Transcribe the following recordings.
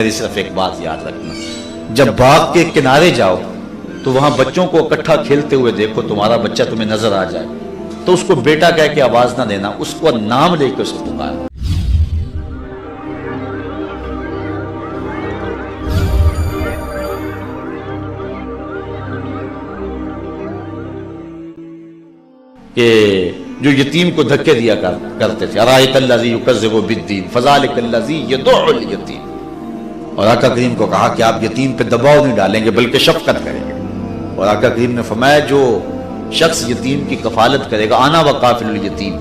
मेरी सिर्फ एक बात याद रखना, जब बाग के किनारे जाओ तो वहां बच्चों को इकट्ठा खेलते हुए देखो, तुम्हारा बच्चा तुम्हें नजर आ जाए तो उसको बेटा कह के आवाज ना देना, उसको नाम लेकर उसे पुकारना। कि जो यतीम को धक्के दिया करते थे, अरायतल्लज़ी युकज़्ज़िबु बिद्दीन फ़ज़ालिकल्लज़ी यदुउल यतीम। और आका करीम को कहा कि आप यतीम पे दबाव नहीं डालेंगे बल्कि शफकत करेंगे। और आका करीम ने फरमाया जो शख्स यतीम की कफालत करेगा, आना व काफिलुल यतीम,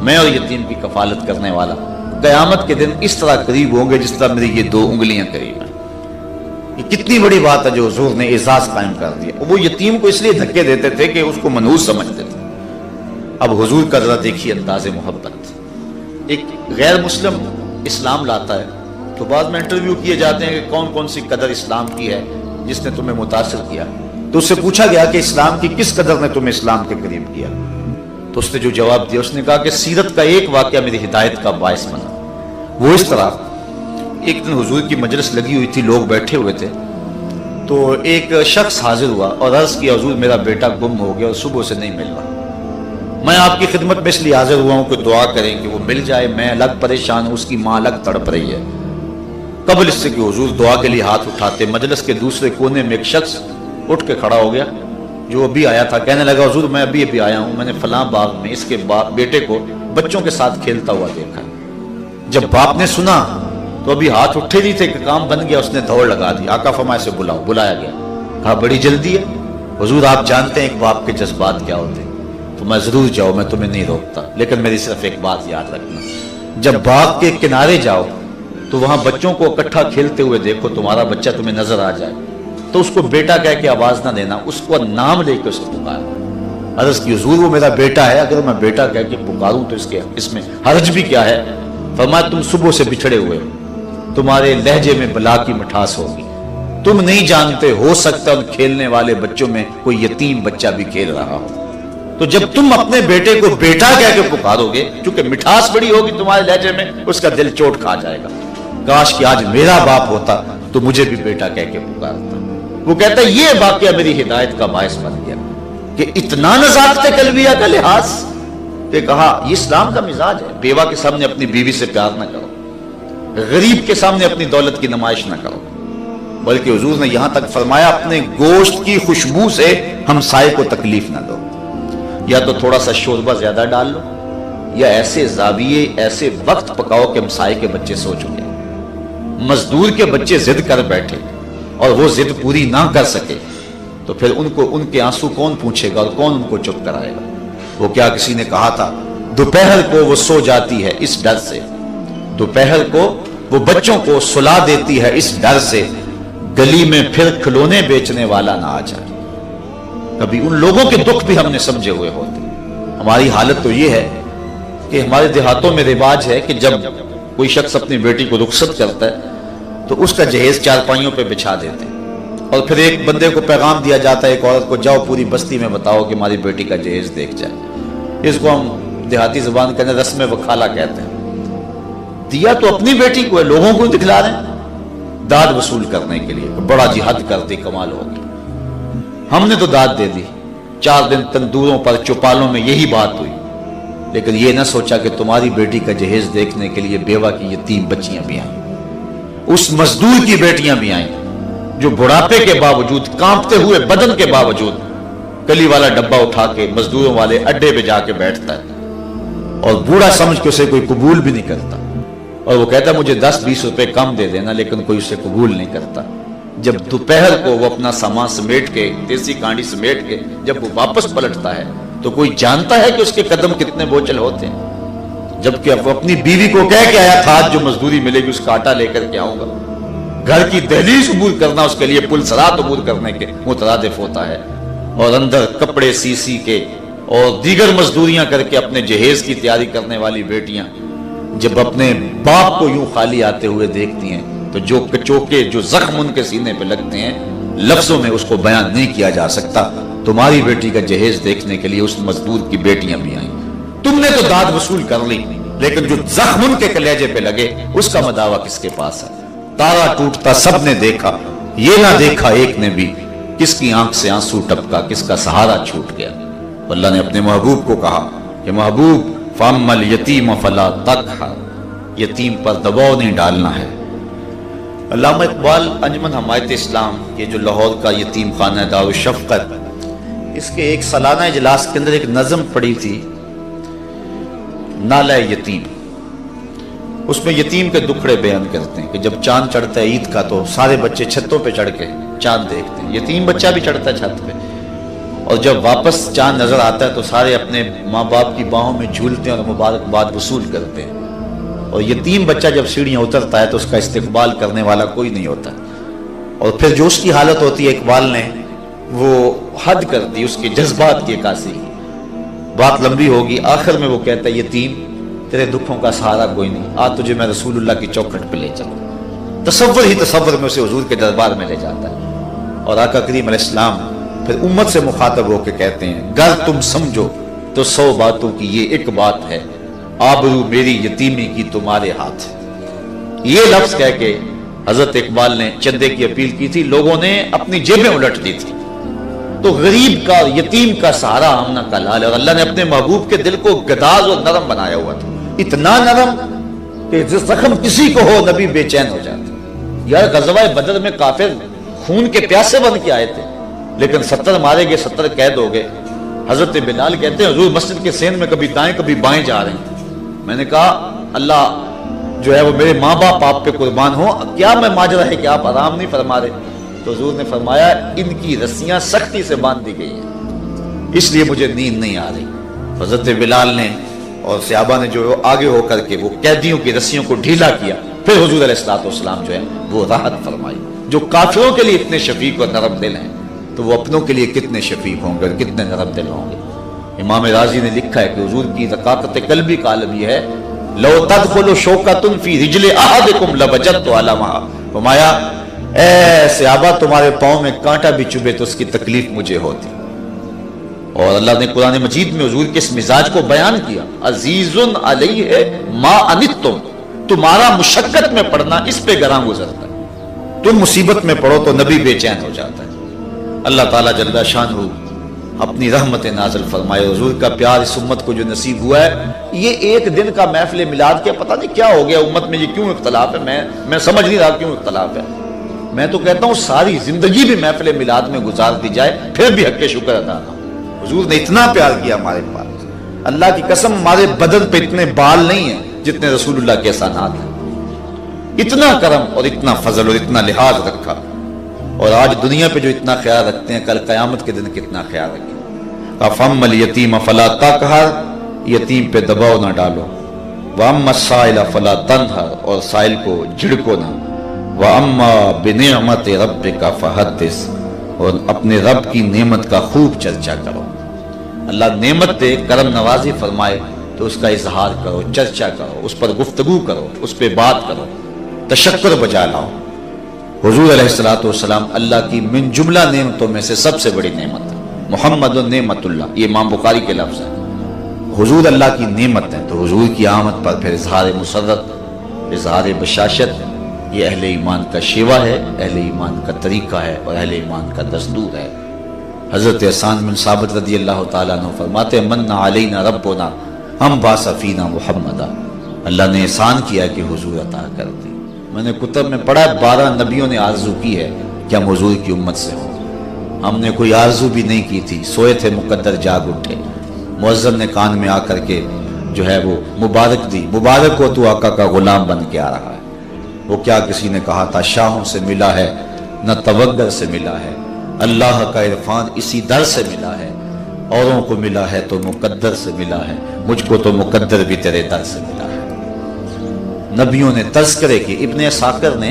मैं और यतीम की कफालत करने वाला क़यामत के दिन इस तरह करीब होंगे जिस तरह मेरी ये दो उंगलियां करीब हैं। ये कितनी बड़ी बात है जो हुजूर ने एजाज कायम कर दिया। वो यतीम को इसलिए धक्के देते थे कि उसको मनहूस समझते थे। अब हुजूर का जरा देखिए अंदाज़े मोहब्बत। एक गैर मुस्लिम इस्लाम लाता है तो बाद में इंटरव्यू किए जाते हैं कि कौन कौन सी कदर इस्लाम की है जिसने तुम्हें मुतासिर किया। तो उससे पूछा गया कि इस्लाम की किस कदर ने तुम्हें इस्लाम के करीब किया। तो उसने जो जवाब दिया, उसने कहा कि सीरत का एक वाक़या मेरी हिदायत का बायस बना। वो इस तरह, एक दिन हुजूर की मजलिस लगी हुई थी, लोग बैठे हुए थे, तो एक शख्स हाजिर हुआ और अर्ज किया, हुजूर मेरा बेटा गुम हो गया और सुबह से नहीं मिल रहा, मैं आपकी खिदमत में इसलिए हाजिर हुआ हूं कि दुआ करें कि वो मिल जाए। मैं अलग परेशान हूं, उसकी माँ अलग तड़प रही है। कबल इससे कि हुजूर दुआ के लिए हाथ उठाते, मजलिस के दूसरे कोने में एक शख्स उठ के खड़ा हो गया जो अभी आया था। कहने लगा, हुजूर मैं अभी आया हूं, मैंने फलां बाग में इसके बेटे को बच्चों के साथ खेलता हुआ देखा। जब बाप ने सुना तो अभी हाथ उठे नहीं थे कि काम बन गया, उसने दौड़ लगा दी। आका फरमाए से बुलाओ। बुलाया गया, कहा बड़ी जल्दी है हुजूर, आप जानते हैं एक बाप के जज्बात क्या होते हैं। तो मैं जरूर जाओ, मैं तुम्हें नहीं रोकता, लेकिन मेरी सिर्फ एक बात याद रखना, जब बाग के किनारे जाओ तो वहां बच्चों को इकट्ठा खेलते हुए देखो, तुम्हारा बच्चा तुम्हें नजर आ जाए तो उसको बेटा कह के आवाज ना देना, उसको नाम लेकर उसे पुकारना। अर्ज की, हुजूर वो मेरा बेटा है, अगर मैं बेटा कह के पुकारूं तो इसमें हर्ज भी क्या है। फरमाया तुम सुबह से बिछड़े हुए हो, तुम्हारे लहजे में बला की मिठास होगी, तुम नहीं जानते, हो सकता उन खेलने वाले बच्चों में कोई यतीम बच्चा भी खेल रहा हो। तो जब तुम अपने बेटे को बेटा कह के पुकारोगे, क्योंकि मिठास बड़ी होगी तुम्हारे लहजे में, उसका दिल चोट खा जाएगा। काश कि आज मेरा बाप होता तो मुझे भी बेटा कह के पुकारता। वो कहता है ये वाकया मेरी हिदायत का बायस बन गया कि इतना नज़ाकत कल्बिया का लिहाज कि कहा ये इस्लाम का मिजाज है। बेवा के सामने अपनी बीवी से प्यार ना करो, गरीब के सामने अपनी दौलत की नुमाइश ना करो, बल्कि हुजूर ने यहां तक फरमाया अपने गोश्त की खुशबू से हमसाये को तकलीफ ना दो। या तो थोड़ा सा शोरबा ज्यादा डाल लो, या ऐसे जाविये ऐसे वक्त पकाओ कि हमसाये के बच्चे सो चुके। मजदूर के बच्चे जिद कर बैठे और वो जिद पूरी ना कर सके तो फिर उनको उनके आंसू कौन पूछेगा और कौन उनको चुप कराएगा। वो क्या किसी ने कहा था, दोपहर को वो सो जाती है इस डर से, दोपहर को वो बच्चों को सुला देती है इस डर से, गली में फिर खिलौने बेचने वाला ना आ जाए। कभी उन लोगों के दुख भी हमने समझे हुए होते। हमारी हालत तो ये है कि हमारे देहातों में रिवाज है कि जब कोई शख्स अपनी बेटी को रुखसत करता है तो उसका जहेज चारपाइयों पे बिछा देते हैं और फिर एक बंदे को पैगाम दिया जाता है, एक औरत को, जाओ पूरी बस्ती में बताओ कि हमारी बेटी का जहेज देख जाए। इसको हम देहाती जुबान के अंदर रस्म वखाला कहते हैं। दिया तो अपनी बेटी को है, लोगों को दिखला रहे हैं दाद वसूल करने के लिए। बड़ा जिहाद कर दी, कमाल होगी। हमने तो दाद दे दी, 4 दिन तंदूरों पर चौपालों में यही बात हुई, लेकिन ये ना सोचा कि तुम्हारी बेटी का जहेज देखने के लिए बेवा की यतीम बच्चियां भी आई, उस मजदूर की बेटियां भी आई जो बुढ़ापे के बावजूद, कांपते हुए बदन के बावजूद कली वाला डब्बा उठा के मजदूरों वाले अड्डे पे जाके बैठता है और बूढ़ा समझ के उसे कोई कबूल भी नहीं करता। और वो कहता है मुझे 10-20 रुपए कम दे देना, लेकिन कोई उसे कबूल नहीं करता। जब दोपहर को वो अपना सामान समेट के, देसी कांडी समेट के जब वो वापस पलटता है तो कोई जानता है कि उसके कदम कितने बोझल होते हैं। जबकि वो अपनी बीवी को कह के आया था आज जो मजदूरी मिलेगी उसका आटा लेकर के आऊंगा। घर की दहलीज अबूर करना उसके लिए पुल सरात अबूर करने के मुतरादिफ होता है। और अंदर कपड़े सी के और दीगर मजदूरियां करके अपने जहेज की तैयारी करने वाली बेटियां जब अपने बाप को यूं खाली आते हुए देखती हैं तो जो कचोके, जो जख्म उनके सीने पे लगते हैं, लफ्जों में उसको बयान नहीं किया जा सकता। तुम्हारी बेटी का जहेज देखने के लिए उस मजदूर की बेटियां भी आई। तुमने तो दाद वसूल कर ली, लेकिन जो जख्म उनके कलेजे पे लगे उसका मदावा किसके पास है। तारा टूटता सब ने देखा, ये ना देखा एक ने भी, किसकी आंख से आंसू टपका, किसका सहारा छूट गया। अल्लाह ने अपने महबूब को कहा कि महबूब फअम्मल यतीम फला तक़हर, यतीम पर दबाव नहीं डालना है। अल्लामा इकबाल अंजुमन हमायत इस्लाम ये जो लाहौर का यतीम खाना है दारुल शफ़क़त, इसके एक सालाना इजलास के अंदर एक नज़म पड़ी थी, नाला यतीम। उसमें यतीम के दुखड़े बयान करते हैं कि जब चांद चढ़ता है ईद का तो सारे बच्चे छतों पे चढ़ के चांद देखते हैं, यतीम बच्चा भी चढ़ता है छत पे, और जब वापस चांद नजर आता है तो सारे अपने माँ बाप की बाहों में झूलते हैं और मुबारकबाद वसूल करते हैं। और यतीम बच्चा जब सीढ़ियाँ उतरता है तो उसका इस्तकबाल करने वाला कोई नहीं होता। और फिर जो उसकी हालत होती है, इकबाल ने वो हद कर दी उसके जज्बात की अक्कासी की। बात लंबी होगी, आखिर में वो कहता है यतीम तेरे दुखों का सहारा कोई नहीं, आज तुझे मैं रसूलुल्लाह की चौखट पे ले चलूं। तसव्वुर ही तसव्वुर में उसे हुजूर के दरबार में ले जाता है और आका करीम अलैहिस्सलाम फिर उम्मत से मुखातब होकर कहते हैं, गर तुम समझो तो 100 बातों की ये एक बात है, आबरू मेरी यतीमी की तुम्हारे हाथ है। ये लफ्ज कह के हजरत इकबाल ने चंदे की अपील की थी, लोगों ने अपनी जेबें उलट दी थी। तो गरीब का यतीम का सहारा आमना का लाल है। और अल्लाह ने अपने महबूब के दिल को गदाज और नरम बनाया हुआ था, इतना नरम कि जख्म किसी को हो नबी बेचैन हो जाते। यार गज़वा बदर में काफिर खून के प्यासे बन के आए थे, लेकिन 70 मारे गए, 70 कैद हो गए। हजरत बिलाल कहते हैं हुजूर मस्जिद के सेन में कभी दाएं कभी बाएं जा रहे हैं। मैंने कहा अल्लाह जो है वो मेरे माँ बाप आप पे कुर्बान हो, क्या मैं माजरा है कि आप आराम नहीं फरमा रहे? तो हुजूर ने फरमाया इनकी रस्सियां सख्ती से बांध दी गई हैं, इसलिए मुझे नींद नहीं आ रही। हजरत बिलाल ने और सहाबा ने जो आगे होकर के वो कैदियों की रस्सियों को ढीला किया, फिर हुजूर अलैहिस्सलाम जो है वो राहत फरमाई। जो काफिरों के लिए इतने शफीक और नरम दिल हैं तो वो अपनों के लिए कितने शफीक होंगे और कितने नरम दिल होंगे। इमाम राजी ने लिखा है कि हुजूर की रकाकत कल्बी का आलम यह है, लो तदखुलु शौकतुन फी रिजले अहदिकुम लबजत अला मा, फरमाया ऐ सहाबा तुम्हारे पांव में कांटा भी चुभे तो उसकी तकलीफ मुझे होती। और अल्लाह ने कुरान मजीद में हुजूर के इस मिजाज को बयान किया, अजीजुन अलैहि मा अनितुम, तुम्हारा मुशक्कत में पड़ना इस पे गरां गुजरता है, तुम मुसीबत में पड़ो तो नबी बेचैन हो जाता है। अल्लाह ताला जल्ला शानहू अपनी रहमत नाज़िल फरमाए। हुजूर का प्यार इस उम्मत को जो नसीब हुआ है, ये एक दिन का महफिल मिलाद के पता नहीं क्या हो गया उम्मत में, ये क्यों इख्तलाफ है, मैं समझ नहीं रहा क्यों इख्तलाफ है। मैं तो कहता हूँ सारी जिंदगी भी महफिल मिलाद में गुजार दी जाए फिर भी हक के शुक्र अदा ना। हुजूर ने इतना प्यार किया हमारे पास, अल्लाह की कसम हमारे बदन पे इतने बाल नहीं है जितने रसूलुल्लाह के एहसानात हैं। इतना करम और इतना फजल और इतना लिहाज रखा, और आज दुनिया पे जो इतना ख्याल रखते हैं कल क़यामत के दिन कितना ख्याल रखें। फअम्मल यतीम फला तक़हर, यतीम पे दबाव ना डालो, वअम्मा साइल फला तनहर, और साइल को झिड़को ना, वअम्मा बिनिअमति रब्बिका फहद्दिस, और अपने रब की नेमत का खूब चर्चा करो। अल्लाह नेमत दे, करम नवाजी फरमाए तो उसका इजहार करो, चर्चा करो, उस पर गुफ्तगू करो, उस पर बात करो, तशक्कुर बजा लाओ। हुजूर अलैहिस्सलातु वस्सलाम अल्लाह की मिन जुमला नेमतों में से सबसे बड़ी नेमत है। मुहम्मदुन नेमतुल्लाह, ये इमाम बुखारी के लफ्ज़ है। हुजूर अल्लाह की नेमत है, तो हुजूर की आमद पर फिर इजहार मुसर्रत, इजहार बशाशत, ये अहले ईमान का शेवा है, अहले ईमान का तरीका है और अहले ईमान का दस्तूर है। हज़रत हसन बिन साबित रज़ी अल्लाह तआला अन्हु फरमाते हैं, मन्ना अलैना रब्बुना हम बासफीना मुहम्मदा, अल्लाह ने एहसान किया कि हुजूर अता कर दी। मैंने कुतब में पढ़ा 12 नबियों ने आरजू की है कि हम हुजूर की उम्मत से हों, हमने कोई आरजू भी नहीं की थी, सोए थे मुकद्दर जाग उठे, मुअज्जिन ने कान में आकर के जो है वो मुबारक दी, मुबारक हो तू आका का गुलाम बन के आ रहा है। वो क्या किसी ने कहा था, शाहों से मिला है न तवग्गर से मिला है, अल्लाह का इरफान इसी दर से मिला है, औरों को मिला है तो मुकद्दर से मिला है, मुझको तो मुकद्दर भी तेरे दर से मिला है। नबियों ने तज़किरे की, इब्ने साकर ने,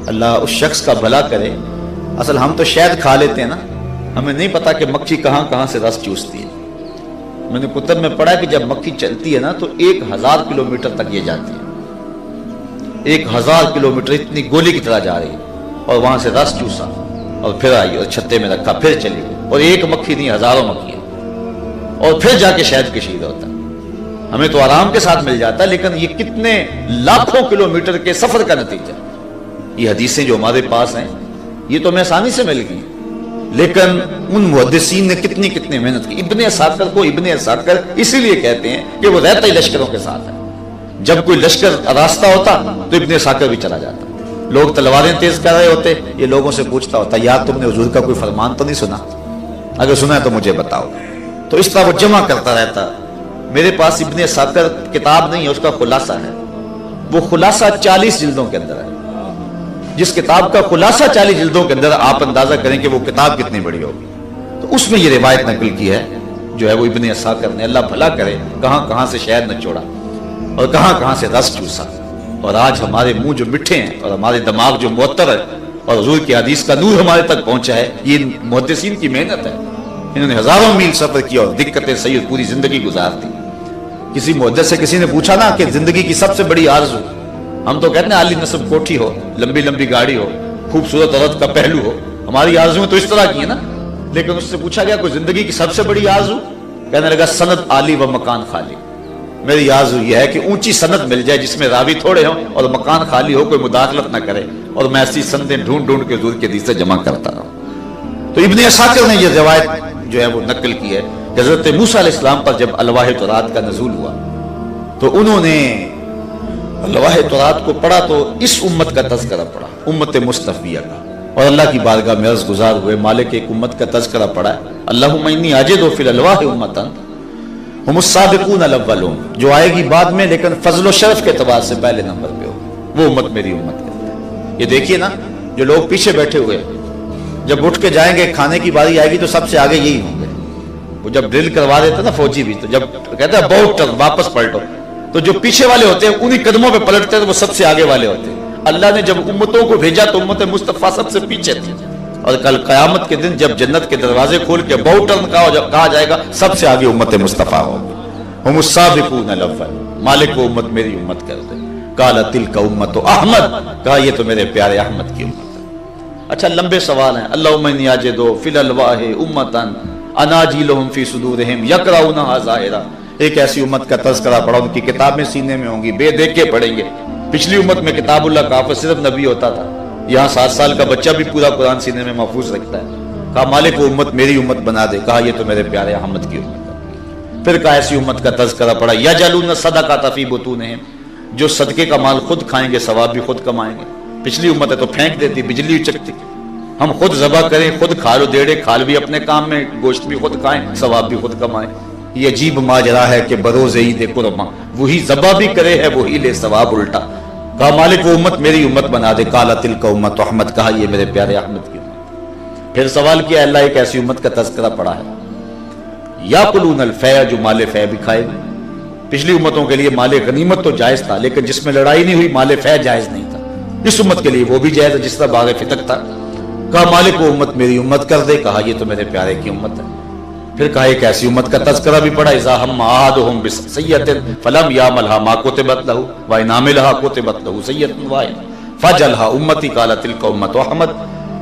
अल्लाह उस शख्स का भला करे, असल हम तो शहद खा लेते हैं ना, हमें नहीं पता कि मक्खी कहाँ कहाँ से रस चूसती है। मैंने कुतब में पढ़ा कि जब मक्खी चलती है ना तो 1000 किलोमीटर तक ये जाती है, 1000 किलोमीटर इतनी गोली की तरह जा रही है, और वहां से रस चूसा और फिर आई और छत्ते में रखा, फिर चली गई, और एक मक्खी नहीं हजारों मक्खियां, और फिर जाके शहद कशीद होता है। हमें तो आराम के साथ मिल जाता है, लेकिन ये कितने लाखों किलोमीटर के सफर का नतीजा। یہ حدیثیں جو ہمارے پاس ہیں یہ تو ہمیں آسانی سے مل گئی، لیکن ان محدثین نے کتنی کتنی محنت کی۔ ابن عساکر کو ابن عساکر اسی لیے کہتے ہیں کہ وہ رہتا ہی لشکروں کے ساتھ ہے، جب کوئی لشکر راستہ ہوتا تو ابن عساکر بھی چلا جاتا، لوگ تلواریں تیز کر رہے ہوتے، یہ لوگوں سے پوچھتا ہوتا یار تم نے حضور کا کوئی فرمان تو نہیں سنا؟ اگر سنا ہے تو مجھے بتاؤ۔ تو اس طرح وہ جمع کرتا رہتا۔ میرے پاس ابن عساکر کتاب نہیں ہے، اس کا خلاصہ ہے، وہ خلاصہ 40 جلدوں کے اندر ہے۔ جس کتاب کا خلاصہ 40 جلدوں کے اندر، آپ اندازہ کریں کہ وہ کتاب کتنی بڑی ہوگی۔ تو اس میں یہ روایت نقل کی ہے جو ہے وہ ابن عساکر نے، اللہ بھلا کرے کہاں کہاں سے شہد نہ چھوڑا اور کہاں کہاں سے رس چوسا، اور آج ہمارے منہ جو مٹھے ہیں اور ہمارے دماغ جو معطر ہے اور حضور کی حدیث کا نور ہمارے تک پہنچا ہے، یہ محدثین کی محنت ہے۔ انہوں نے ہزاروں میل سفر کیا اور دقتیں سید پوری زندگی گزار دی۔ کسی محدث سے کسی نے پوچھا نا کہ زندگی کی سب سے بڑی آرزو، ہم تو کہتے ہیں عالی نصب کوٹھی ہو، لمبی لمبی گاڑی ہو، خوبصورت عورت کا پہلو ہو، ہماری آرزویں تو اس طرح کی ہیں نا، لیکن اس سے پوچھا گیا کوئی زندگی کی سب سے بڑی آرزو، کہنے لگا سند عالی و مکان خالی۔ میری آرزو یہ ہے کہ اونچی سند مل جائے جس میں راوی تھوڑے ہوں اور مکان خالی ہو، کوئی مداخلت نہ کرے، اور میں ایسی سندیں ڈھونڈ ڈھونڈ کے حضور کے حدیث سے جمع کرتا رہوں۔ تو ابن عساکر نے یہ روایت جو ہے وہ نقل کی ہے کہ حضرت موسیٰ علیہ السلام پر جب الواح تورات کا نزول ہوا تو انہوں نے الواح تورات کو پڑھا تو اس امت کا تذکرہ پڑھا، امت مصطفیہ کا، اور اللہ کی بارگاہ میں عرض گزار ہوئے مالک ایک امت کا تذکرہ پڑھا ہے، اللہم انی اجد فی الالواح امتا ہم السابقون الاولون، جو آئے گی بعد میں لیکن فضل و شرف کے اعتبار سے پہلے نمبر پہ ہو، وہ امت میری امت کہتے ہیں۔ یہ دیکھیے نا، جو لوگ پیچھے بیٹھے ہوئے جب اٹھ کے جائیں گے کھانے کی باری آئے گی تو سب سے آگے یہی ہوں گے۔ وہ جب ڈرل کروا دیتے نا فوجی بھی، تو جب کہتے ہیں باؤٹ ٹرن، واپس پلٹو، تو جو پیچھے والے ہوتے ہیں انہی قدموں پہ پلٹتے ہیں، وہ سب سے آگے والے ہوتے ہیں۔ اللہ نے جب امتوں کو بھیجا تو امت مصطفیٰ سب سے پیچھے تھی، اور کل قیامت کے دن جب جنت کے دروازے کھول کے باؤٹ ٹرن کہا جائے گا، سب سے آگے امت مصطفیٰ ہوگی۔ ہم السابقون الاول، مالک کو امت میری امت کر دے۔ قال تلک امت احمد، کہا یہ تو میرے پیارے احمد کی امت ہے۔ اچھا لمبے سوال ہیں، اللہم انی اجد فی الالواح امتا اناجیلہم فی صدورہم یقرؤونہا ظاہرا، ایک ایسی امت کا تذکرہ پڑھا، ان کی کتابیں سینے میں ہوں گی، بے دیکھ کے پڑھیں گے۔ پچھلی امت میں کتاب اللہ کا حافظ صرف نبی ہوتا تھا، یہاں 7 سال کا بچہ بھی پورا قرآن سینے میں محفوظ رکھتا ہے۔ کہا مالک وہ امت میری امت بنا دے، کہا یہ تو میرے پیارے احمد کی امت ہے۔ پھر کہا ایسی امت کا تذکرہ پڑھا، یجعلون الصدقۃ فی بطونہم، جو صدقے کا مال خود کھائیں گے ثواب بھی خود کمائیں گے۔ پچھلی امت ہے تو پھینک دیتی، بجلی اچکتی، ہم خود ذبح کریں، خود کھالو دیڑے، کھال بھی اپنے کام میں، گوشت بھی خود کھائیں، ثواب بھی خود کمائیں۔ یہ عجیب ماجرا ہے کہ بروز عید قرباں وہی ذبح بھی کرے ہے وہی لے ثواب الٹا۔ کہا مالک وہ امت میری امت بنا دے، قال تلک امت احمد، کہا یہ میرے پیارے احمد کی امت۔ پھر سوال کیا اللہ ایک ایسی امت کا تذکرہ پڑا ہے، یاکلون الفیع، جو مال فیع بھی کھائے گا۔ پچھلی امتوں کے لیے مال غنیمت تو جائز تھا، لیکن جس میں لڑائی نہیں ہوئی مال فیع جائز نہیں تھا، اس امت کے لیے وہ بھی جائز ہے جس طرح باغ فتق تھا۔ کہا مالک وہ امت میری امت کر دے، کہا یہ تو میرے پیارے کی امت ہے۔ پھر کہا ایک ایسی امت کا تذکرہ بھی پڑھا، اذا ہم احدہم بسیئۃ فلم یعملھا ما کتبت لہ وان عملھا کتبت لہ سیئۃ واحدہ فجعلھا امتی، قال تلک امت احمد۔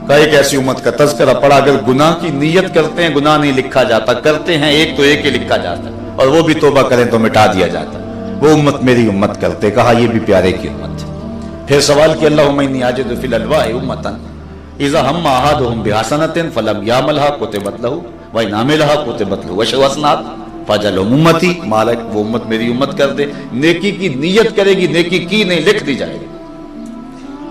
کہا ایک ایسی امت کا تذکرہ پڑھا، اگر گناہ کی نیت کرتے ہیں گناہ نہیں لکھا جاتا، کرتے ہیں ایک تو ایک ہی لکھا جاتا ہے، اور وہ بھی توبہ کریں تو مٹا دیا جاتا ہے، وہ امت میری امت کرتے، کہا یہ بھی پیارے کی امت ہے۔ پھر سوال کیا اللہم انی اجد فی الالواح امتا اذا ہم احدہم بحسنۃ فلم یعملھا کتبت لہ وان عملھا کتبت لہ عشر حسنات فجعلھم امتی، مالک وہ امت میری امت کر دے۔ نیکی کی نیت کرے گی، نیکی کی نہیں لکھ دی جائے گی۔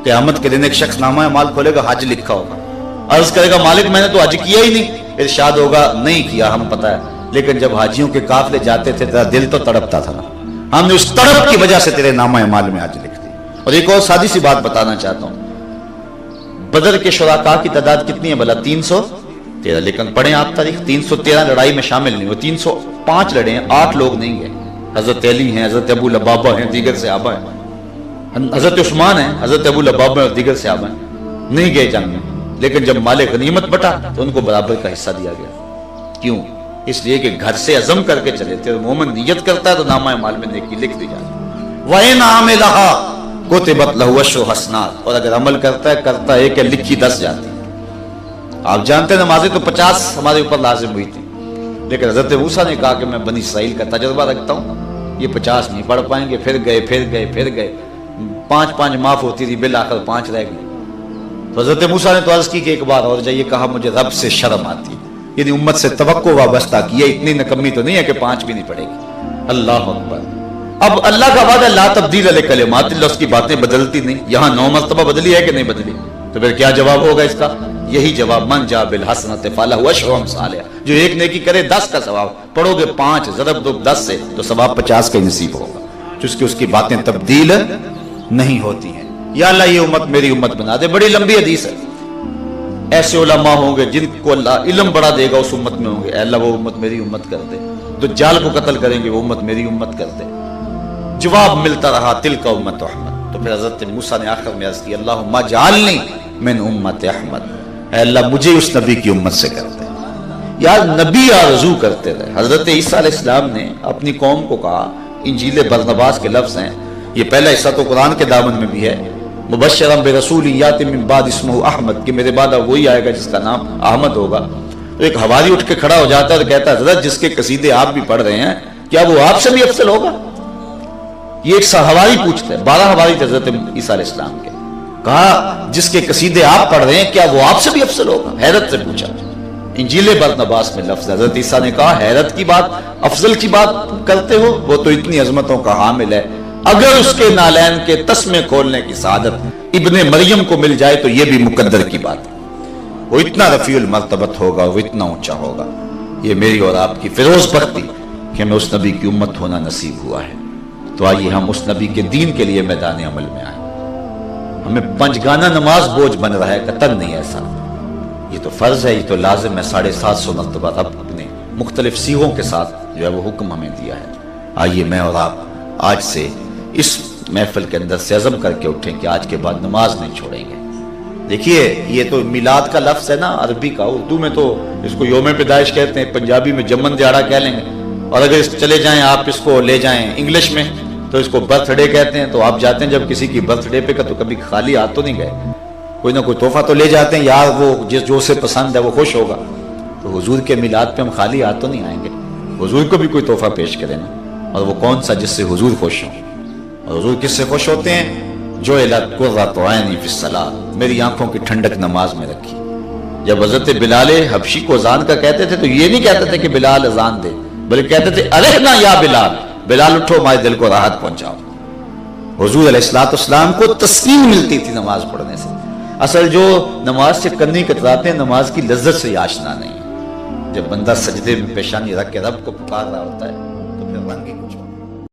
قیامت کے دن ایک شخص نامہ اعمال کھولے گا، حج لکھا ہوگا، عرض کرے گا مالک میں نے تو حج کیا ہی نہیں، ارشاد ہوگا نہیں کیا ہم پتہ ہے، لیکن جب حاجیوں کے قافلے جاتے تھے تیرا دل تو تڑپتا تھا، ہم نے اس تڑپ کی وجہ سے تیرے نامہ اعمال میں حج لکھ دی۔ اور ایک اور سادی سی بات بتانا چاہتا ہوں، بدر کے شرکاء کی تعداد کتنی ہے بھلا؟ 313، لیکن پڑھیں آپ تاریخ، 313 لڑائی میں شامل نہیں ہوئے، 305 لڑے ہیں، 8 لوگ نہیں گئے۔ حضرت علی ہیں، حضرت ابو لبابہ ہیں، دیگر صحابہ ہیں، حضرت عثمان ہیں، حضرت ابو لبابہ اور دیگر صحابہ ہیں، نہیں گئے جنگ میں، لیکن جب مال غنیمت بٹا تو ان کو برابر کا حصہ دیا گیا۔ کیوں؟ اس لیے کہ گھر سے عزم کر کے چلے تھے، مومن نیت کرتا ہے تو نامہ اعمال میں نیکی لکھ دی جاتی ہے۔ وَإِنْ عَمِلَهَا کتبت لہ عشر حسنات، اور اگر عمل کرتا ہے کہ لکھی 10 جاتی۔ آپ جانتے ہیں نمازیں تو 50 ہمارے اوپر لازم ہوئی تھی، لیکن حضرت موسیٰ نے کہا کہ میں بنی اسرائیل کا تجربہ رکھتا ہوں، یہ 50 نہیں پڑھ پائیں گے، پھر گئے 5 معاف ہوتی تھی، بالآخر 5 رہ گئی۔ تو حضرت موسیٰ نے تو عرض کی کہ ایک بار اور جائیے، کہا مجھے رب سے شرم آتی ہے، یعنی امت سے توقع وابستہ کی ہے، اتنی نکمی تو نہیں ہے کہ 5 بھی نہیں پڑے گی۔ اللہ اکبر۔ اب اللہ کا وعدہ لا تبدیل لکلمات اللہ، اس کی باتیں بدلتی نہیں، یہاں 9 مرتبہ بدلی ہے کہ نہیں بدلی؟ تو پھر کیا جواب ہوگا اس کا؟ یہی جواب، من جاء بالحسنۃ فلہ عشر امثالھا، جو ایک نیکی کرے 10 کا ثواب، پڑھو گے 5 ضرب دو 10 سے تو ثواب 50 کا نصیب ہوگا، جس کی اس کی باتیں تبدیل نہیں ہوتی ہیں۔ یا اللہ یہ امت میری امت بنا دے۔ بڑی لمبی حدیث ہے، ایسے علماء ہوں گے جن کو اللہ علم بڑا دے گا اس امت میں ہوں گے، اے اللہ وہ امت میری امت کر دے، دجال کو قتل کریں گے وہ امت میری امت کر دے۔ جواب ملتا رہا تلک امت احمد۔ تو پھر حضرت موسیٰ نے آخر میں عرض کی اللہم اجعلنی من امت احمد، اے اللہ مجھے اس نبی کی امت سے کر دے۔ یار نبی آرزو کرتے رہے۔ حضرت عیسیٰ علیہ السلام نے اپنی قوم کو کہا، انجیل برنباس کے لفظ ہیں، یہ پہلا حصہ تو قرآن کے دامن میں بھی ہے، مبشرا برسول یاتی من بعد اسمہ احمد، کہ میرے بعد وہی آئے گا جس کا نام احمد ہوگا۔ تو ایک حواری اٹھ کے کھڑا ہو جاتا ہے اور کہتا ہے حضرت جس کے قصیدے آپ بھی پڑھ رہے ہیں کیا وہ آپ سے بھی افضل ہوگا؟ یہ ایک حواری پوچھتے ہیں، 12 حواری تھے حضرت عیسیٰ علیہ السلام کے، کہا جس کے قصیدے آپ پڑھ رہے ہیں کیا وہ آپ سے بھی افضل ہوگا؟ حیرت سے پوچھا۔ انجیل برنباس میں لفظ حضرت عیسیٰ نے کہا حیرت کی بات، افضل کی بات کرتے ہو؟ وہ تو اتنی عظمتوں کا حامل ہے، اگر اس کے نالین کے تسمے کھولنے کی سعادت ابن مریم کو مل جائے تو یہ بھی مقدر کی بات ہے، وہ اتنا رفیع المرتبت ہوگا، وہ اتنا اونچا ہوگا۔ یہ میری اور آپ کی فیروز بختی کہ ہمیں اس نبی کی امت ہونا نصیب ہوا ہے۔ تو آئیے ہم اس نبی کے دین کے لیے میدان عمل میں آئیں۔ ہمیں 5 گانا نماز بوجھ بن رہا ہے، قطن نہیں ایسا، یہ تو فرض ہے، یہ تو لازم ہے، 750 مرتبہ رب نے مختلف سیغوں کے ساتھ جو ہے وہ حکم ہمیں دیا ہے۔ آئیے میں اور آپ آج سے اس محفل کے اندر سے عزم کر کے اٹھیں کہ آج کے بعد نماز نہیں چھوڑیں گے۔ دیکھیے یہ تو میلاد کا لفظ ہے نا عربی کا، اردو میں تو اس کو یوم پیدائش کہتے ہیں، پنجابی میں جمن دیہڑا کہہ لیں گے، اور اگر چلے جائیں آپ اس کو لے جائیں انگلش میں تو اس کو برتھ ڈے کہتے ہیں۔ تو آپ جاتے ہیں جب کسی کی برتھ ڈے پہ کا تو کبھی خالی ہاتھ تو نہیں گئے، کوئی نہ کوئی تحفہ تو لے جاتے ہیں، یار وہ جس جو سے پسند ہے وہ خوش ہوگا۔ تو حضور کے میلاد پہ ہم خالی ہاتھ تو نہیں آئیں گے، حضور کو بھی کوئی تحفہ پیش کریں نا، اور وہ کون سا جس سے حضور خوش ہوں۔ اور حضور کس سے خوش ہوتے ہیں؟ جو قرۃ عینی فی الصلاۃ، میری آنکھوں کی ٹھنڈک نماز میں رکھی۔ جب حضرت بلال حبشی کو اذان کا کہتے تھے تو یہ نہیں کہتے تھے کہ بلال اذان دے، بلکہ کہتے تھے ارحنا یا بلال، بلال اٹھو ہمارے دل کو راحت پہنچاؤ۔ حضور علیہ الصلوۃ والسلام کو تسکین ملتی تھی نماز پڑھنے سے۔ اصل جو نماز سے کنی کتراتے ہیں نماز کی لذت سے آشنا نہیں۔ جب بندہ سجدے میں پیشانی رکھ کے رب کو پکار رہا ہوتا ہے تو پھر رنگ